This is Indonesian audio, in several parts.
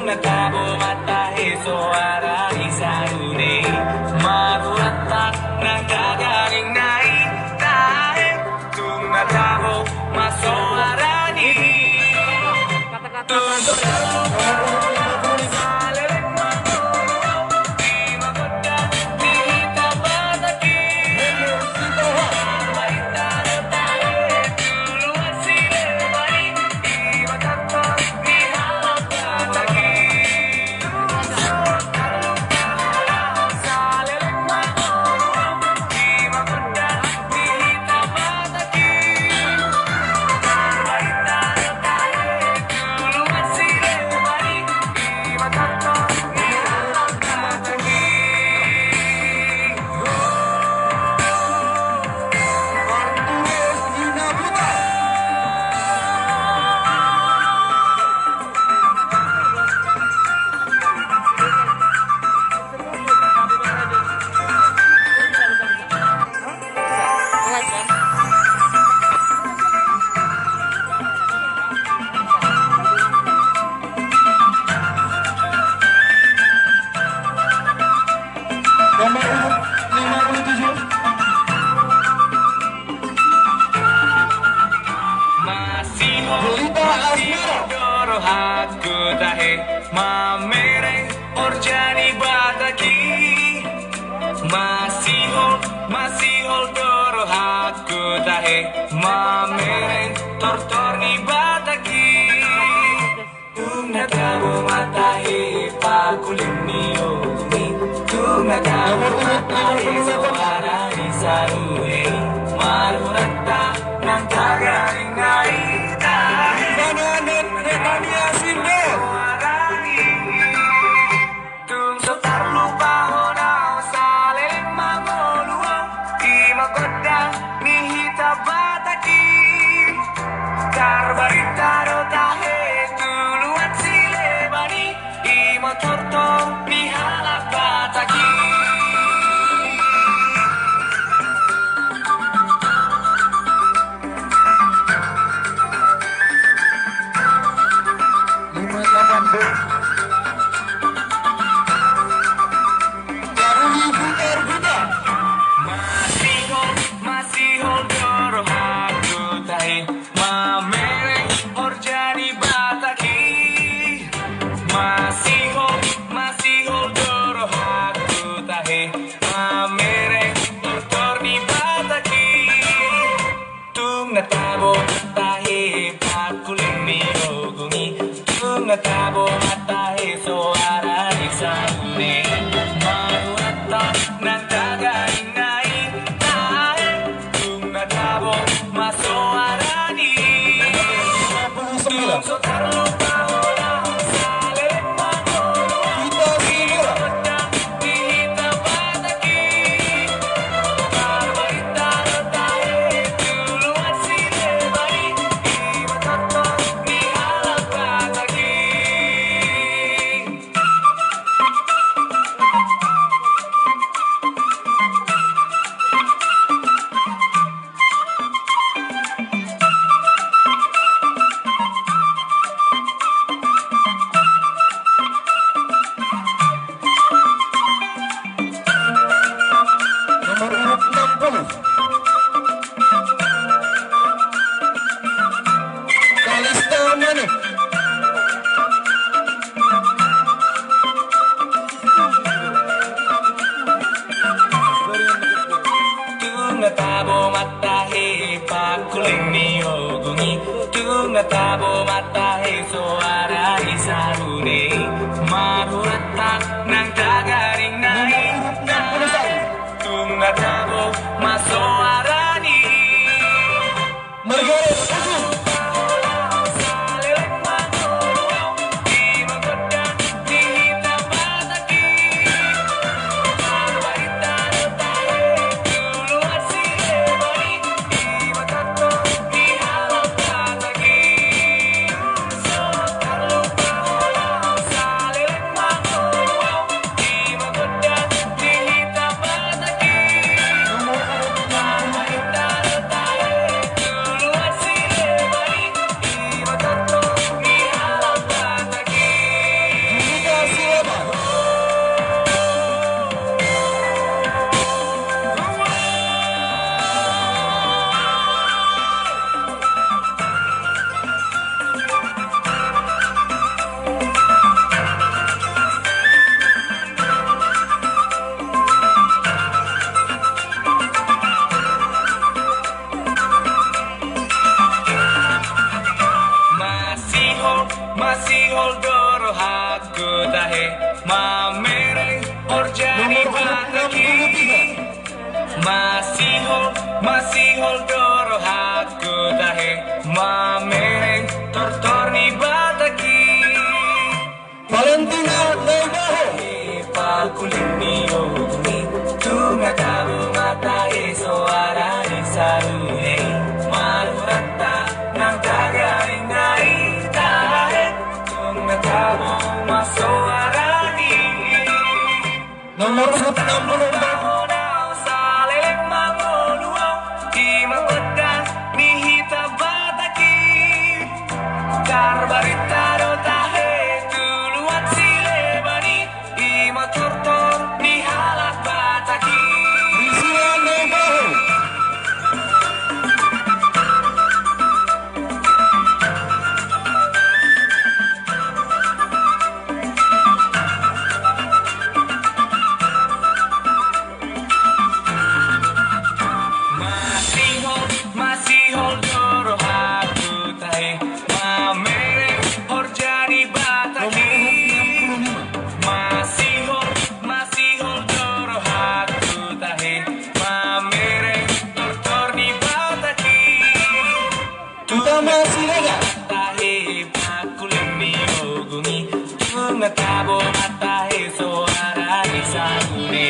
natabo matahe suara di sarune maruatak nagagaling nai tahe tung natabo masuarani Nomor 57. Jelita Asmara. Hakku tahe mamere orjani bataki masih hol doro hakku tahe mamere tortorni bataki tuna kamu matahe pakulini ogni tuna kamu matahe suara di sarune marurata nang tagaring nai Barbaritaro tahe tuluan silebani imo torto ni halak bataki Lima delapan B. Daruli Buter Buta. masih hol doro hakku tahe mamere orjani bataki masih hol doro hakku tahe mamere tortorni bataki tung natabo tahe pakulini ogungi tung natabo matahe suara di sarune marurata nang tagaring nai tahe tung natabo masuarani 59. Kita Simura. Nomor urut 60. Kalista Manu. Tung natabo matahe pakulini ogungi tung natabo matahe suara di sarune maruatak nang tagaring nai tung natabo masuarani Margaret Usu. tahe mamereng orjani Nomor urut bataki 63. masih hol doro haku tahe mamereng tortorni bataki Valentina Nabaho. Pakulini oguni tunga tabu matahe soarani sarune marurata nang tagaringai tahe tunga tabu masoarani Nomor urut 64. Barbaritaro tahe tuluan silebani ima tortor ni halat bataki Priscilla Nabaho. masih hol doro haku tahe mamereng orjani bataki Nomor masih hol doro haku tahe mamereng tortor ni bataki Utama Siregar. tahe pakulini ogumi tunga tabo matahe soara ni sarune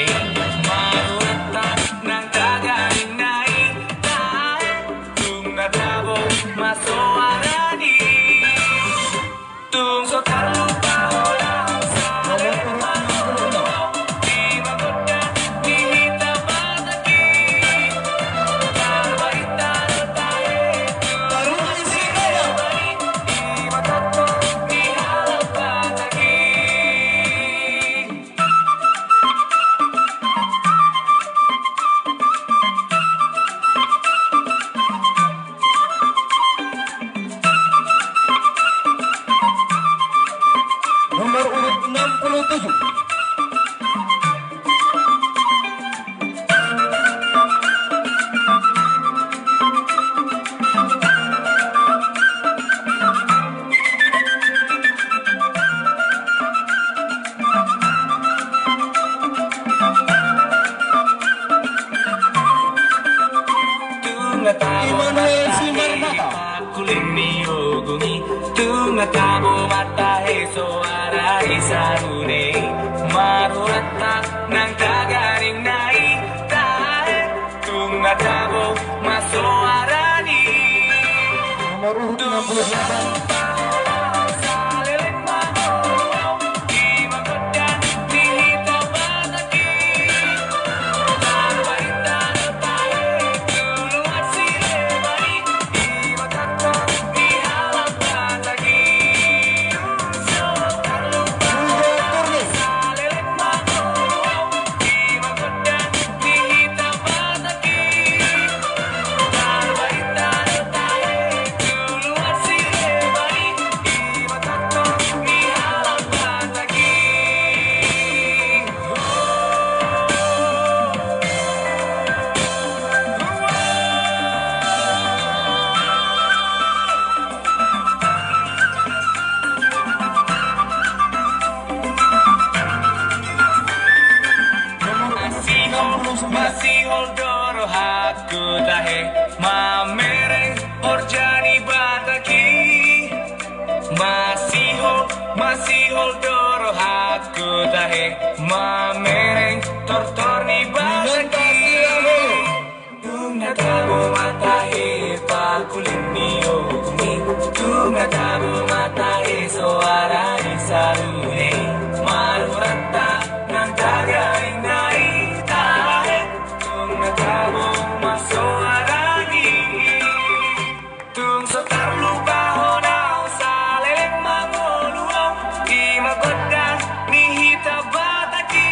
marurata nang tagarinai tahe tunga tabo masoarani tung so terlupa orang Nomor urut 66. di magoda di hitam bataki barbaritaro tahe Taruni Siregar. Nomor urut 67. Immanuel Simarmata. Kulini ogumi tunga tabo matahe soara isarune marurata nang tagaring nai tahe tunga tabo masoarani Nomor urut 68. Julia Turnis. masih hol doro haku tahe mamereng orjani bataki masih hol doro haku tahe mamereng tortorni bataki tunga tabo matahe pakulini ogumi tunga tabo matahe soara ni sarune marurata nang tagaring nai tahe tunga tabo masoarani tung so tarlupa honao saleleng mangoluong di magoda ni hita bataki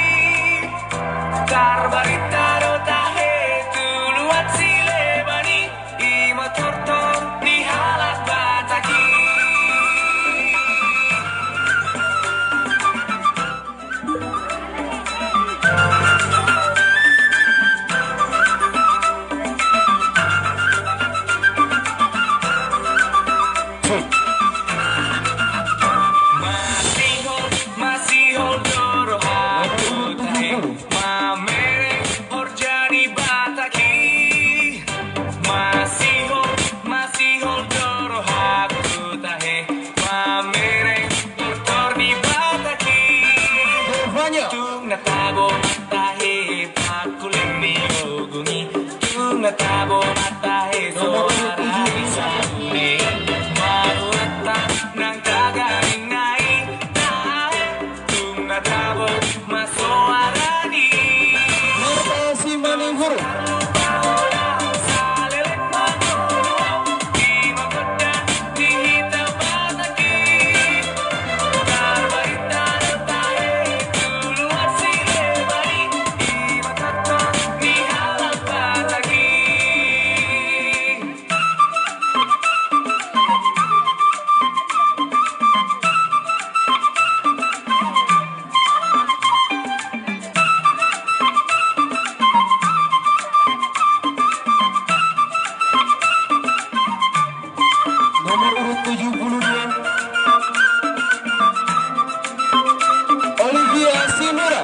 karbaritaro tahe tuluat silebani ima tortor ni halat bataki semuanya. tung natabo matahe pakuling miyogungi tung natabo matahe suara isaune marurata ng kagaingay tahe tung natabo masoarani Narasi maning huruf. Nomor urut 72 Olivia Sinura.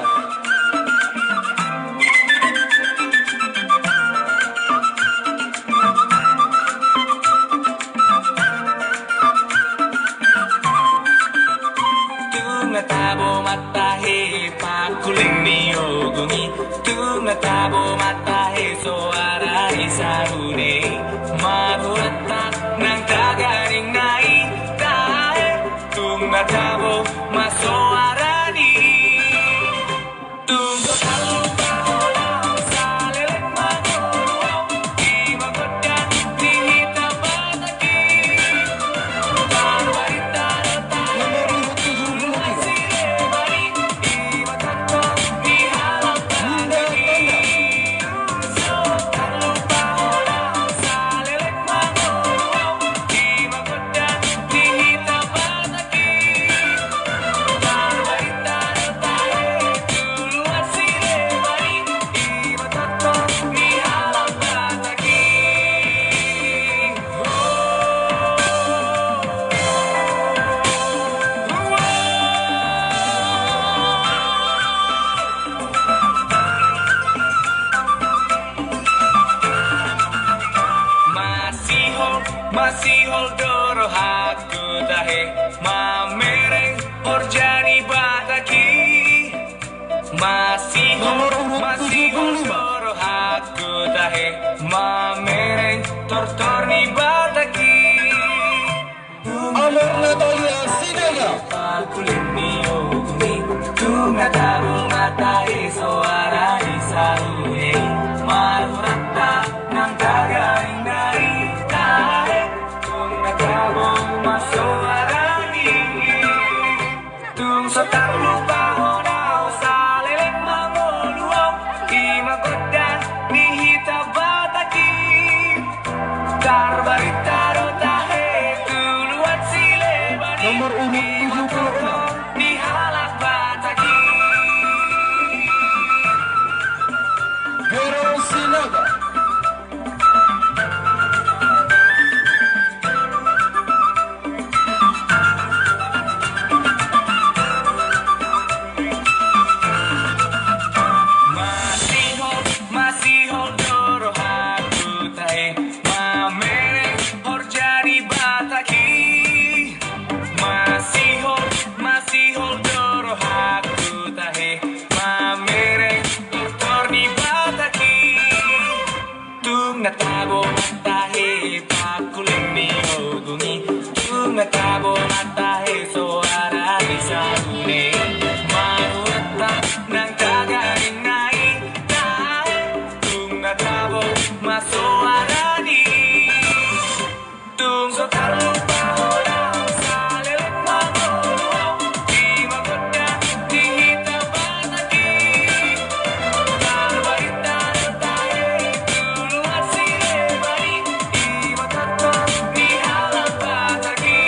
tung natabo matahe pakuling miyogungi tung natabo matahe suara isaune marurata ng kagaingay tahe tung natabo masoarani tung kalupahola sa lilik magulong di magodyan di hitabataki barbarita Nomor urut 73 Linda Tanda. Masihol doro haku tahe mamereng orjani bataki Nomor urut masihol 75. doro haku tahe mamereng tortorni bataki Amor Natalia Sinega. Pakuling miyogungi tung natabo matahe suara isaune marurata ng kagaingay tahe tung natabo masoarani tung sa tarlupahonaw sa liling manguluong imagoddan ni hitabataki tarbaritaro tahe tuluat sile bani Nomor urut 76 di halak bataki Vero Sinaga. Masihol doro haku tahe mamereng orjani bataki masihol doro haku tahe mamereng tortorni bataki tung natabo matahe pakuling miyogungi tung natabo matahe suara isaune marurata ng kagaingay tahe tung natabo masoarani tung sa tarlupahola sa lilik magulong di magodyan di hitabataki barbarita tahe tuluat sile bani imatatang ni halak bataki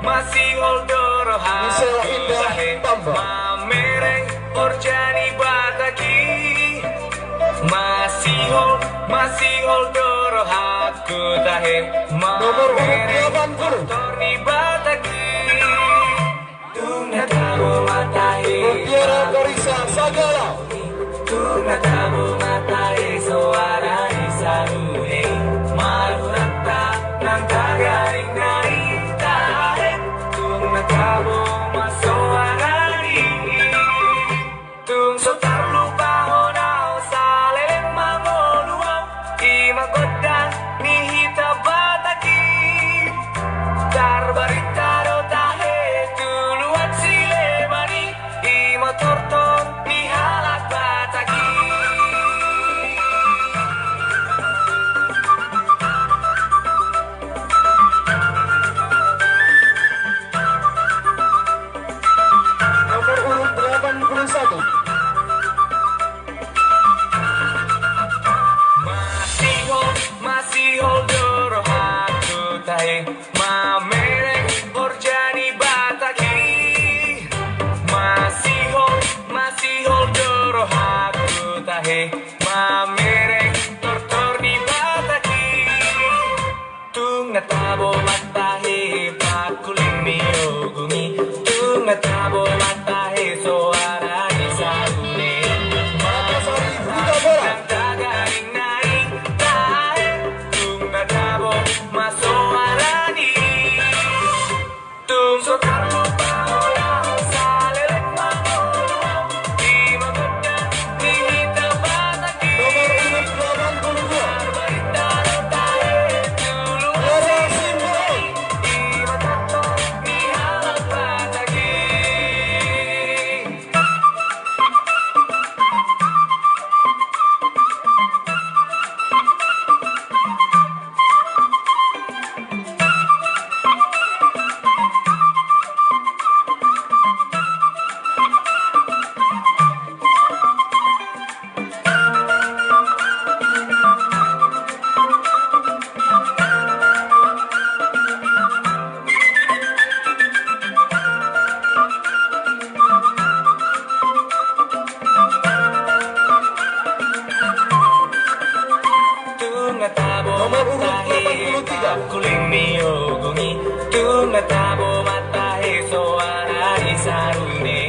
masih holdor Michelle Indah Tambah. Mamereng Orjani Bataki masih holdor aku tahe Nomor urut 80 Torni Bataki Tuna tabo matahe Mutiara Karisa Sagala. Tuna tabo matahe suara isarune Marurata nang tagaring naitahe Tuna tabo masoarani Tung sotar lupa honao saleleng mangoluau Imagodan nihita bataki Tarbaritaro tahe tuluan silebani Imatorton nihalak bataki Nomor urut 81 Masih holdor aku tahe Mamereng Orjani Bataki Masih holdor aku tahe Mamereng Tortorni Bataki Tung natabo matahe pakuling miyogungi Tung natabo matahe suara di sarune Makassari Huta Barat. Tagaring naik tahe Tung natabo masoarani Tung sokar lupa olah salelek mangoluau Imagodan nihita bataki Nomor urut 82 Barbaritaro tahe tuluan Rara Simbol. Imatato nihalak bataki Tung natabo Nomor urut matahe 83. kuling miyogungi Tung natabo matahe suara isarune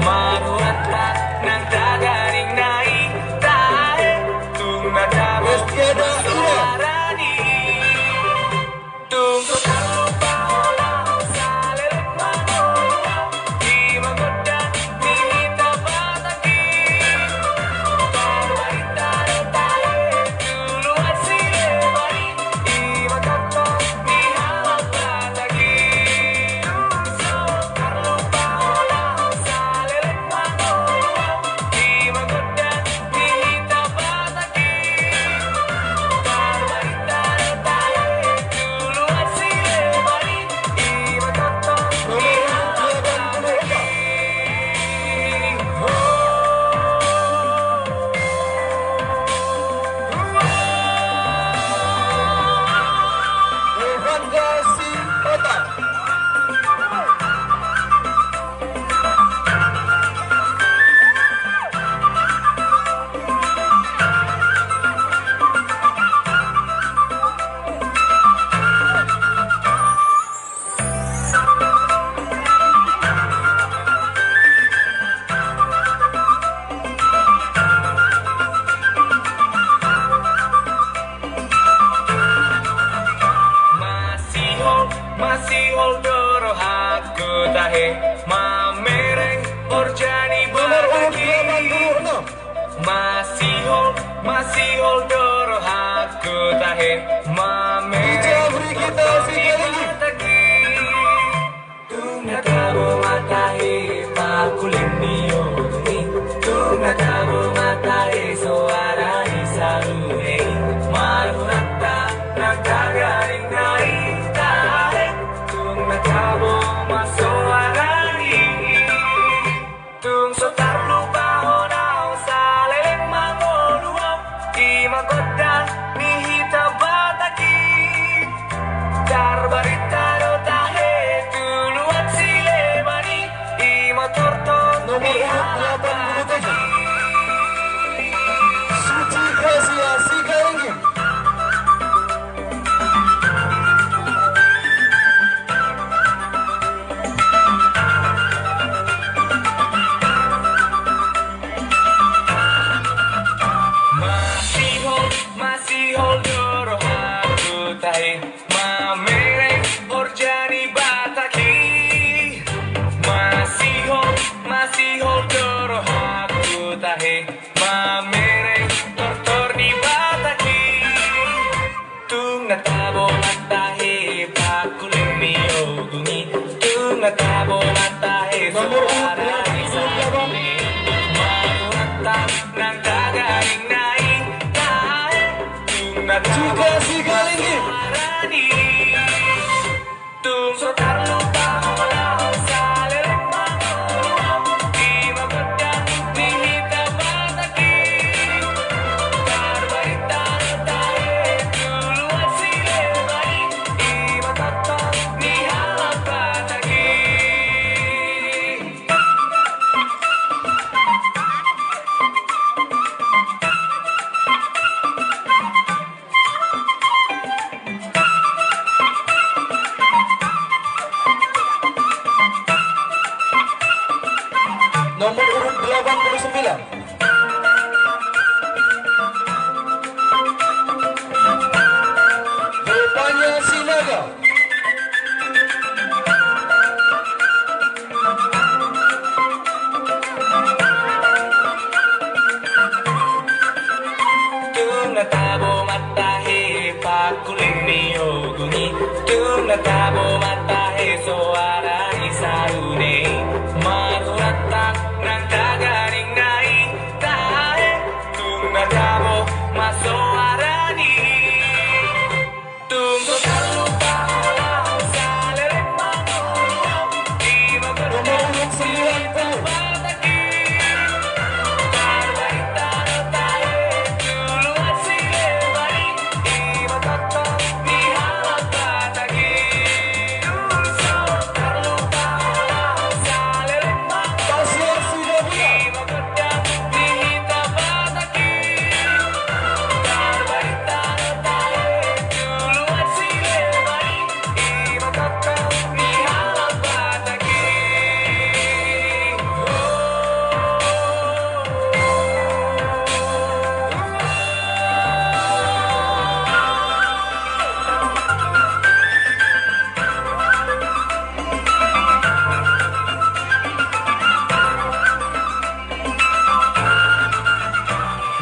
Maruatak nang tagaring naik tahe Tung natabo Westiada Ira. suarani Tung sokar lupa olah salelek mangoluau Imagodan nihita bataki Barbaritaro tahe tuluan silebani Imatato nihalak bataki tahe mamereng orjani bataki masih hold doro aku tahe mamereng tortorni bataki tung natabo matahe pakuling miyogungi tung natabo matahe Nomor urut suara 28. Manuratang ng kagaling naing tahe tung natabo Jika si Galinggi. marani tung sotar lupa walau salirek mangolong di mabedang di hitam bataki karbarita tahe duluan silebari di matotong ni halap bataki. Nomor urut 89. Rupanya Sinaga. Tung natabo matahe pakuling miyogungi tung natabo matahe suara isaune manuratang ng kagaling naing tahe tung natabo masoarani tung total lupa walau salirek mangolong di Nomor mabedang urut 90. bataki karbarita tahe duluan silebari di matotong ni halap bataki tung sotar lupa walau salirek mangolong Pasir sudah di bulat. mabedang di hitam bataki karbarita tahe duluan silebari di matotong ni halap bataki.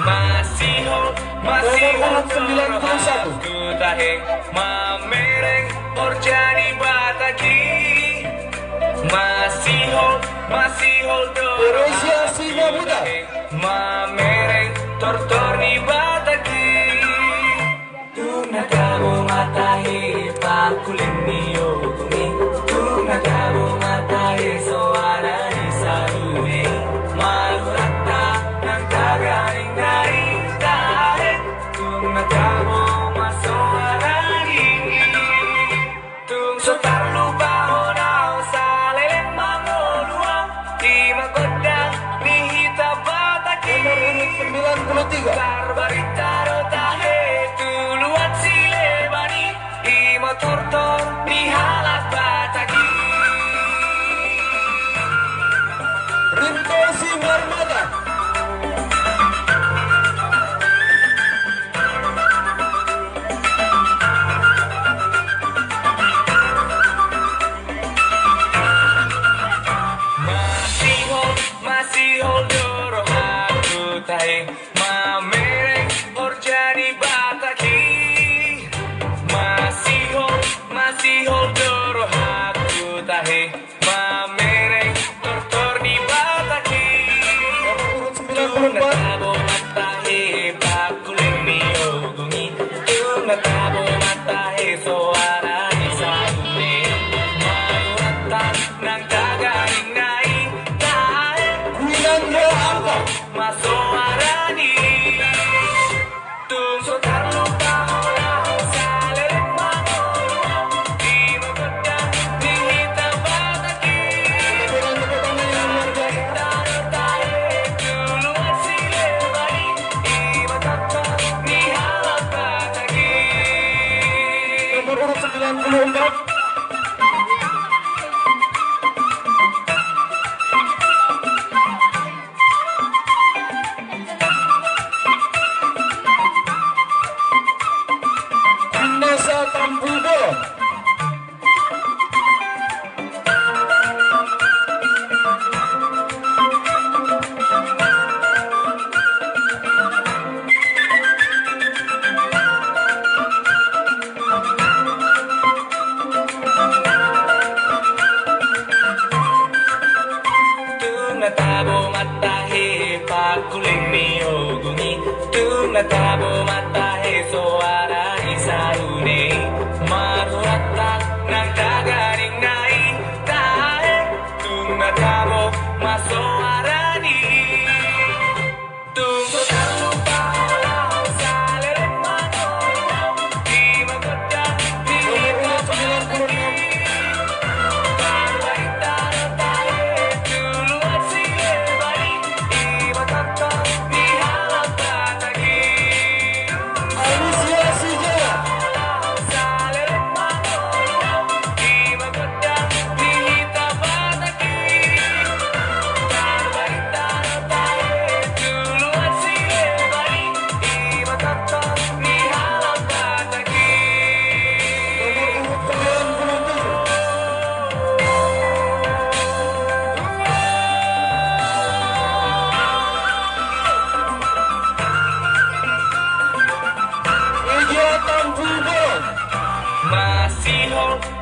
Masih Nomor urut 91. ku tahe mamereng orjani bataki masih hold Teresia Sinabuta. mamereng tortorni bataki tung natabo matahe pakuling miyogungi tung natabo matahe suara isaune malurata ng kagaling naing tahe tung natabo masoarani tung sotar lupa honao saleleng mangoluang di magodang ni hitam bataki Nomor urut 93. Barbaritaro tahe tuluan silebani imo tortor ni halak bataki Rinto Simarmata. masih hold doro aku tahe mamereng orjani bataki masih hold doro aku tahe mamereng tortorni bataki Nomor urut 94. natabo matahe pakuling miyogungi tung natabo matahe suara isaune manuratang ng kagaling naing tahe Winanda Angka. masoarani tung sotar lupa walau salirek mangolong di mabedang ni hitam bataki Dengan tepuk tangan yang luar biasa. tahe duluan silebari di matotong ni halap bataki Nomor urut 94. Nasa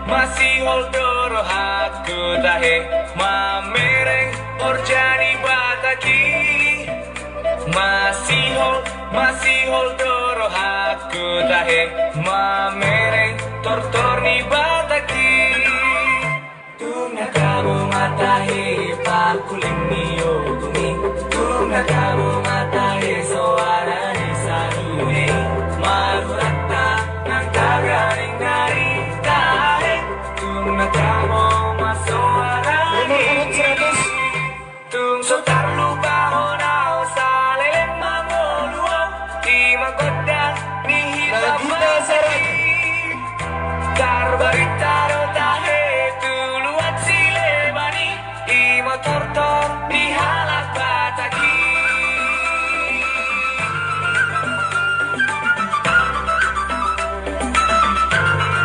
masihol doro haku tahe mamereng orjani bataki masihol doro haku tahe mamereng tortorni bataki tuna kamu matahe pakuling niyo gumi tuna kamu matahe soara ni sarune marurata nang kagaring nari tahe tuna kamu masoara Nomor urut ni 100. tung sotar lupa honao saleleng mangoluo di magodang ni Nagita Saragi. Karbaritaro tahe tuluan silebani i motor di halak bataki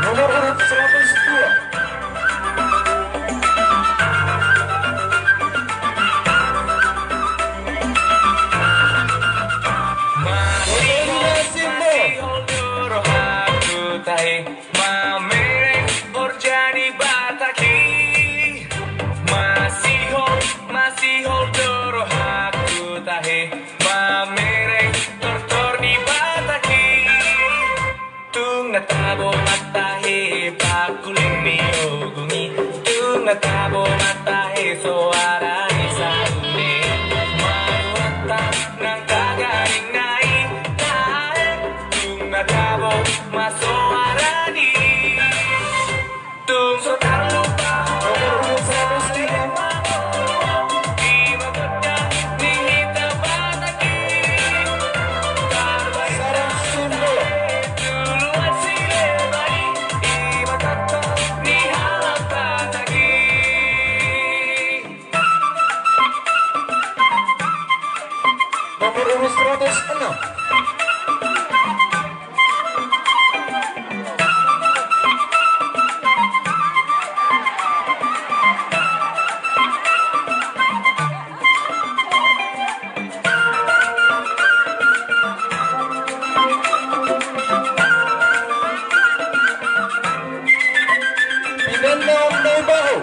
Nomor urut 102. Masihol doro haku tahe mamereng orjani bataki masihol doro haku tahe mamereng tortorni bataki tung natabo matahe pakuling miyogumi tung natabo matahe soara ni sarune maruata nang kagaring nai tahe tung natabo masoara ni tung sotar lupa Nomor urut 103. di magodang ni hita bataki Sarang Sundolo. tuluan silebani i matato ni halak bataki Nomor urut 106. Pinanda Nabaho.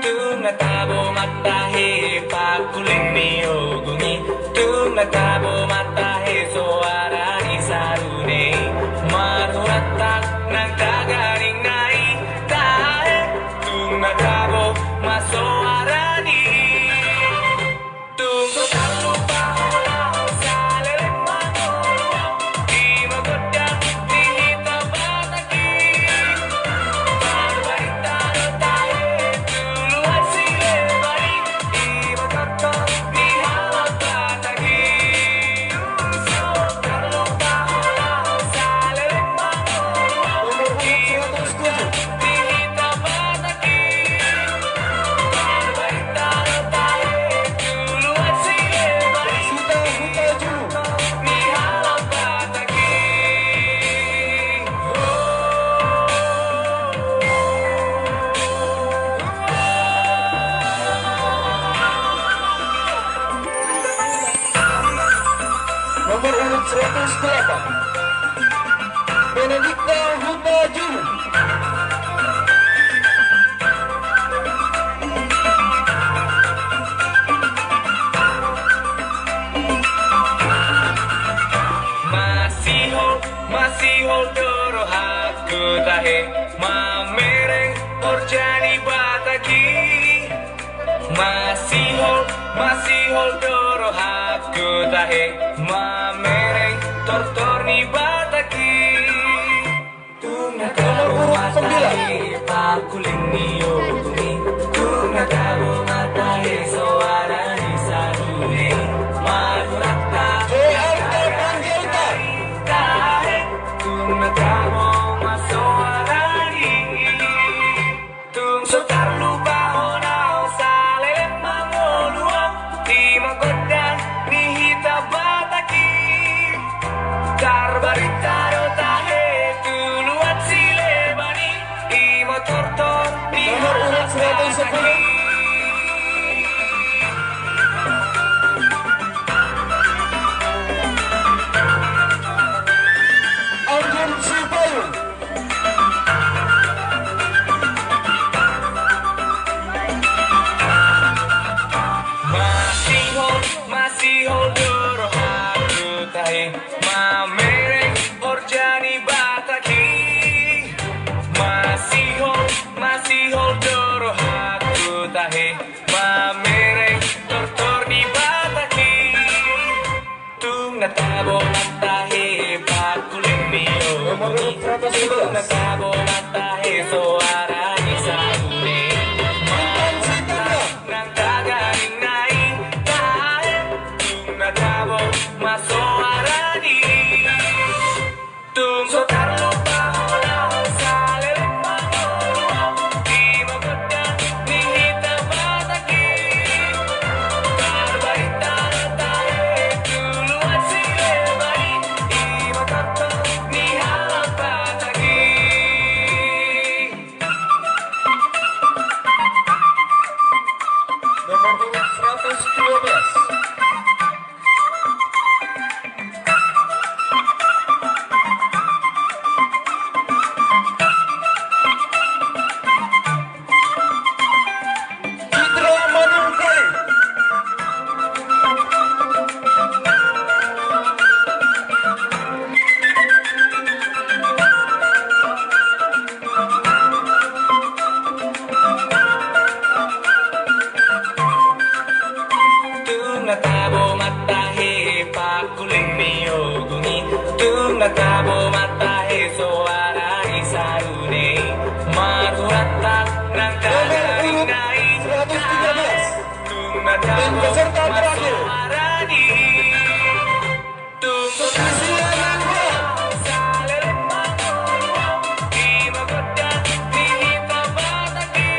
tung natabo matahe pakuling miyogumi tung natabo matahe soara ni sarune maruratak nang kagaring nai tahe tung natabo masoara ni tung sotar lupa honao saleleng mangoluo di magodang ni hita bataki Barbaritaro tahe tuluan silebani i matato ni halak bataki sotar lupa honao saleleng mangoluo Nomor urut 107. di hita bataki Barbaritaro tahe tuluan silebani Sita Hutaju. ni halak bataki Nomor urut 108. Benedikta Hutaju. masihol doro haku tahe mamereng orjani bataki masihol doro haku tahe mamereng tortorni bataki tuna kamu matahe pakuling niyogumi tuna kamu matahe soara ni sarune marurata J.R. Panjaitan. tahe tuna kamu masoarani tung sotar lupa honao saleleng mangoluo di magodang ni hita bataki karbaritaro tahe tuluan silebani i motor di tahe Mamere orjani bataki Masihol doro haku tahe Mamere tortor di bataki Tung natabo matahe pakuling mio Nomor urut 111. Natabo matahe soara ni saune Bintang Sitangga. Nang kagaring nai tahe Tung natabo masoara ni Tung sotar lupa salil Di magodang ni hitam bataki Barbarita tahe tuluan sile bari Di matato ni halap bataki Nomor urut 112. Citra Manungkali. Tung natabo matahe pakuling miyoguni Tung natabo matahe soara isarune Maruhatak ng kagaring nai 113. Tung Dan natabo peserta terakhir. masoara ni Tung Isia Nangga. salil Di magodang ni hitam bataki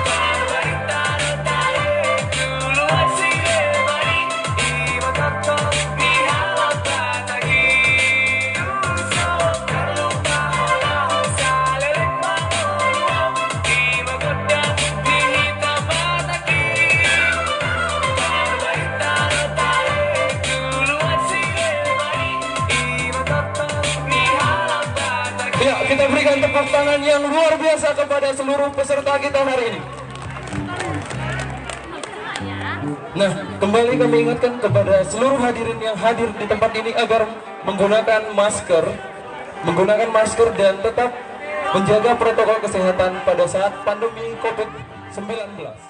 Barbarita tahe tuluan sile bari Di matato ni halap bataki Tuso terlupa salil Di magodang ni hitam bataki Barbarita tahe tuluan sile bari Di matato ni halap bataki Ya, kita berikan tepuk tangan yang luar biasa kepada seluruh peserta kita hari ini. Nah, kembali kami ingatkan kepada seluruh hadirin yang hadir di tempat ini agar menggunakan masker dan tetap menjaga protokol kesehatan pada saat pandemi COVID-19.